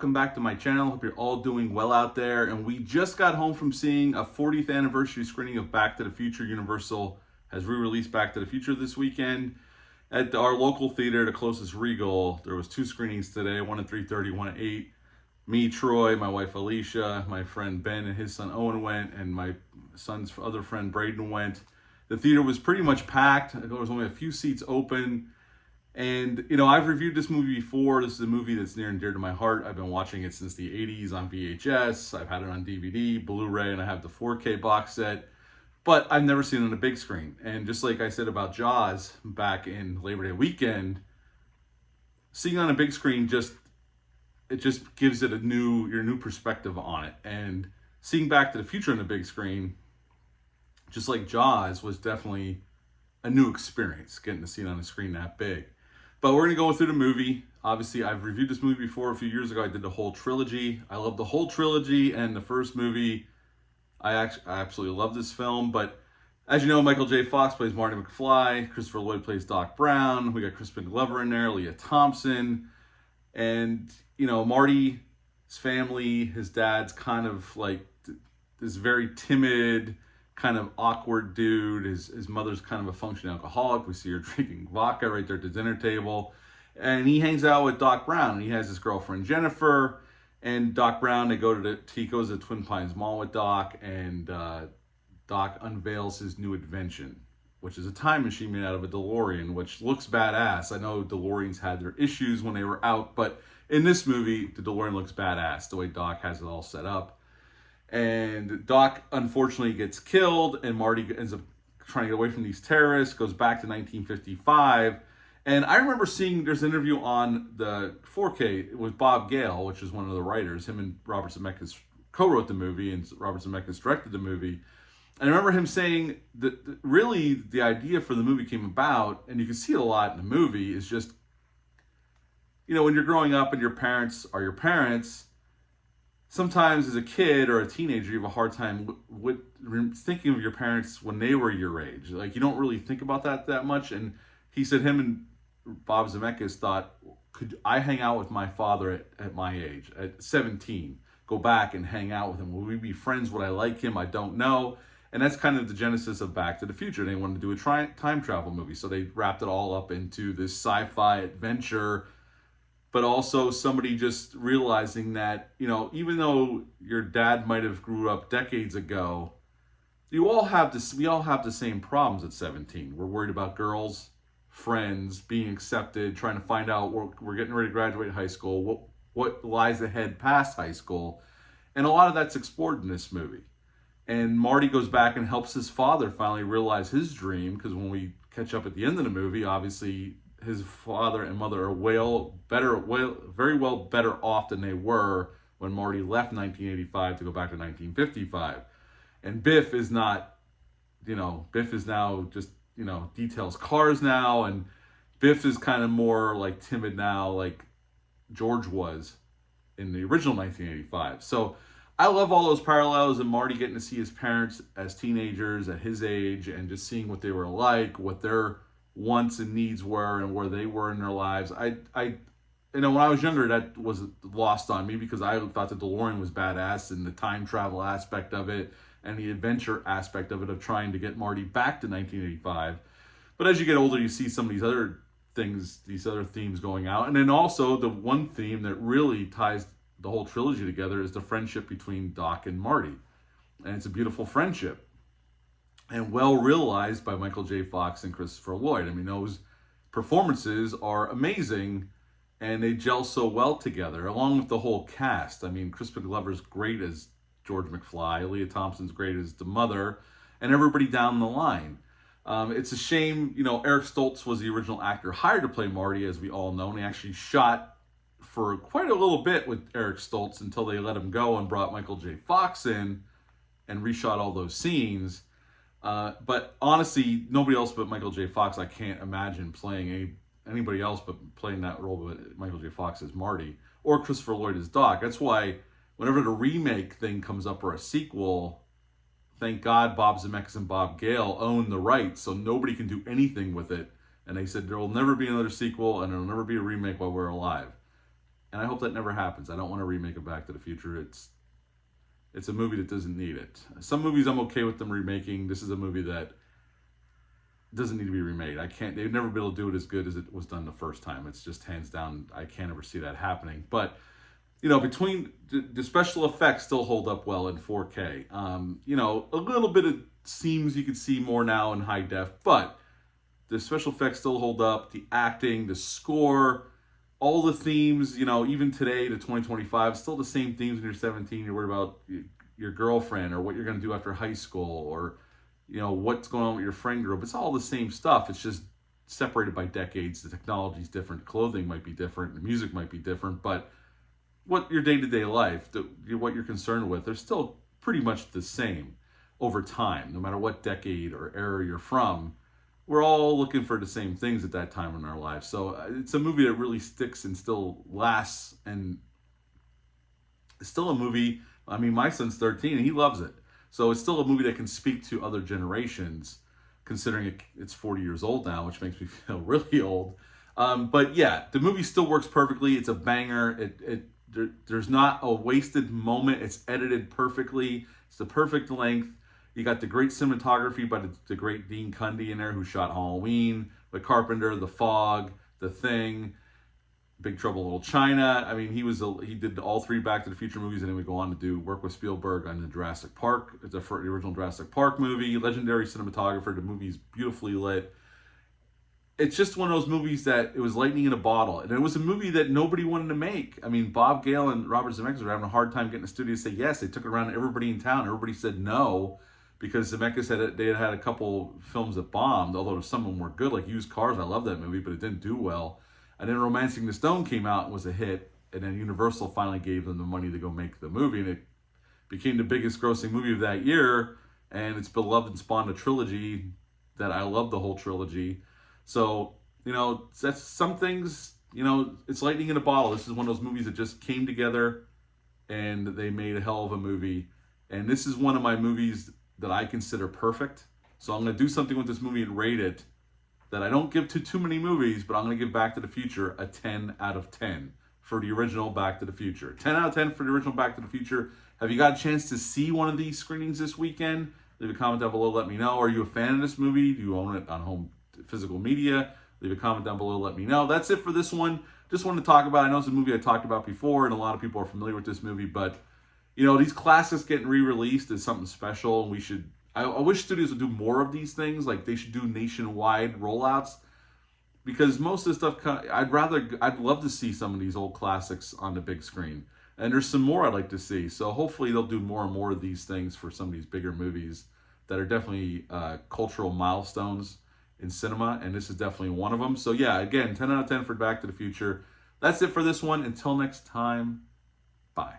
welcome back to my channel. Hope you're all doing well out there. And we just got home from seeing a 40th anniversary screening of Back to the Future. Universal has re-released Back to the Future this weekend. At our local theater, the closest Regal, there was 2 screenings today, one at 3:30, one at 8. Me, Troy, my wife Alicia, my friend Ben and his son Owen went, and my son's other friend Braden went. The theater was pretty much packed. There was only a few seats open. And, you know, I've reviewed this movie before. This is a movie that's near and dear to my heart. I've been watching it since the 80s on VHS. I've had it on DVD, Blu-ray, and I have the 4K box set. But I've never seen it on a big screen. And just like I said about Jaws back in Labor Day weekend, seeing it on a big screen it just gives it your new perspective on it. And seeing Back to the Future on the big screen, just like Jaws, was definitely a new experience, getting to see it on a screen that big. But we're going to go through the movie. Obviously, I've reviewed this movie before a few years ago. I did the whole trilogy. I love the whole trilogy, and the first movie, I absolutely love this film. But as you know, Michael J. Fox plays Marty McFly. Christopher Lloyd plays Doc Brown. We got Crispin Glover in there, Leah Thompson. And, you know, Marty's family, his dad's kind of like this very timid, kind of awkward dude. His mother's kind of a functioning alcoholic. We see her drinking vodka right there at the dinner table. And he hangs out with Doc Brown. And he has his girlfriend Jennifer. And Doc Brown, he goes to Twin Pines Mall with Doc. And Doc unveils his new invention, which is a time machine made out of a DeLorean, which looks badass. I know DeLoreans had their issues when they were out, but in this movie, the DeLorean looks badass, the way Doc has it all set up. And Doc, unfortunately, gets killed, and Marty ends up trying to get away from these terrorists, goes back to 1955. And I remember seeing, there's an interview on the 4K with Bob Gale, which is one of the writers. Him and Robert Zemeckis co-wrote the movie, and Robert Zemeckis directed the movie. And I remember him saying that really the idea for the movie came about, and you can see it a lot in the movie, is just, you know, when you're growing up and your parents are your parents, sometimes as a kid or a teenager, you have a hard time with thinking of your parents when they were your age. Like, you don't really think about that much. And he said him and Bob Zemeckis thought, could I hang out with my father at my age, at 17? Go back and hang out with him. Will we be friends? Would I like him? I don't know. And that's kind of the genesis of Back to the Future. They wanted to do a time travel movie, so they wrapped it all up into this sci-fi adventure, but also somebody just realizing that, you know, even though your dad might have grew up decades ago, we all have the same problems at 17. We're worried about girls, friends, being accepted, trying to find out we're getting ready to graduate high school, what lies ahead past high school. And a lot of that's explored in this movie. And Marty goes back and helps his father finally realize his dream, because when we catch up at the end of the movie, obviously his father and mother are very well better off than they were when Marty left 1985 to go back to 1955. And Biff is not, Biff is now just, details cars now, and Biff is kind of more like timid now, like George was in the original 1985. So I love all those parallels, and Marty getting to see his parents as teenagers at his age and just seeing what they were like, what their wants and needs were, and where they were in their lives. When I was younger, that was lost on me because I thought the DeLorean was badass, and the time travel aspect of it and the adventure aspect of it, of trying to get Marty back to 1985. But as you get older, you see some of these other things, these other themes going out. And then also the one theme that really ties the whole trilogy together is the friendship between Doc and Marty. And it's a beautiful friendship, and well realized by Michael J. Fox and Christopher Lloyd. I mean, those performances are amazing, and they gel so well together, along with the whole cast. I mean, Crispin Glover's great as George McFly, Leah Thompson's great as the mother, and everybody down the line. It's a shame, Eric Stoltz was the original actor hired to play Marty, as we all know, and he actually shot for quite a little bit with Eric Stoltz until they let him go and brought Michael J. Fox in and reshot all those scenes. But honestly, nobody else but Michael J. Fox, I can't imagine playing anybody else but playing that role with Michael J. Fox as Marty, or Christopher Lloyd as Doc. That's why whenever the remake thing comes up or a sequel, thank God Bob Zemeckis and Bob Gale own the rights, so nobody can do anything with it. And they said there will never be another sequel, and there will never be a remake while we're alive. and I hope that never happens. I don't want to remake a Back to the Future. It's a movie that doesn't need it. Some movies I'm okay with them remaking. This is a movie that doesn't need to be remade. They've never been able to do it as good as it was done the first time. It's just hands down, I can't ever see that happening. But, between the special effects still hold up well in 4K. A little bit of seams you can see more now in high def, but the special effects still hold up. The acting, the score, all the themes, even today to 2025, still the same themes when you're 17. You're worried about your girlfriend or what you're going to do after high school or, what's going on with your friend group. It's all the same stuff. It's just separated by decades. The technology's different. Clothing might be different. The music might be different. But what your day-to-day life, what you're concerned with, they're still pretty much the same over time, no matter what decade or era you're from. We're all looking for the same things at that time in our lives. So it's a movie that really sticks and still lasts. And it's still a movie. I mean, my son's 13 and he loves it. So it's still a movie that can speak to other generations, considering it's 40 years old now, which makes me feel really old. But yeah, the movie still works perfectly. It's a banger. There's not a wasted moment. It's edited perfectly. It's the perfect length. You got the great cinematography by the great Dean Cundey in there, who shot Halloween, The Carpenter, The Fog, The Thing, Big Trouble in Little China. I mean, he did all three Back to the Future movies, and then we go on to work with Spielberg on the Jurassic Park, the original Jurassic Park movie. Legendary cinematographer. The movie's beautifully lit. It's just one of those movies that it was lightning in a bottle. And it was a movie that nobody wanted to make. I mean, Bob Gale and Robert Zemeckis were having a hard time getting the studio to say yes. They took it around to everybody in town. Everybody said no, because Zemeckis had a couple films that bombed, although some of them were good, like Used Cars. I love that movie, but it didn't do well. And then Romancing the Stone came out and was a hit. And then Universal finally gave them the money to go make the movie. And it became the biggest grossing movie of that year. And it's beloved and spawned a trilogy that I love, the whole trilogy. So, that's some things, it's lightning in a bottle. This is one of those movies that just came together and they made a hell of a movie. And this is one of my movies that I consider perfect. So I'm going to do something with this movie and rate it that I don't give to too many movies, but I'm going to give Back to the Future a 10 out of 10 for the original Back to the Future. 10 out of 10 for the original Back to the Future. Have you got a chance to see one of these screenings this weekend? Leave a comment down below, let me know. Are you a fan of this movie? Do you own it on home physical media? Leave a comment down below, let me know. That's it for this one. Just wanted to talk about, I know it's a movie I talked about before, and a lot of people are familiar with this movie, but these classics getting re-released is something special, and I wish studios would do more of these things. Like, they should do nationwide rollouts, because most of the stuff, I'd love to see some of these old classics on the big screen, and there's some more I'd like to see. So hopefully they'll do more and more of these things for some of these bigger movies that are definitely cultural milestones in cinema, and this is definitely one of them. So yeah, again, 10 out of 10 for Back to the Future. That's it for this one. Until next time, bye.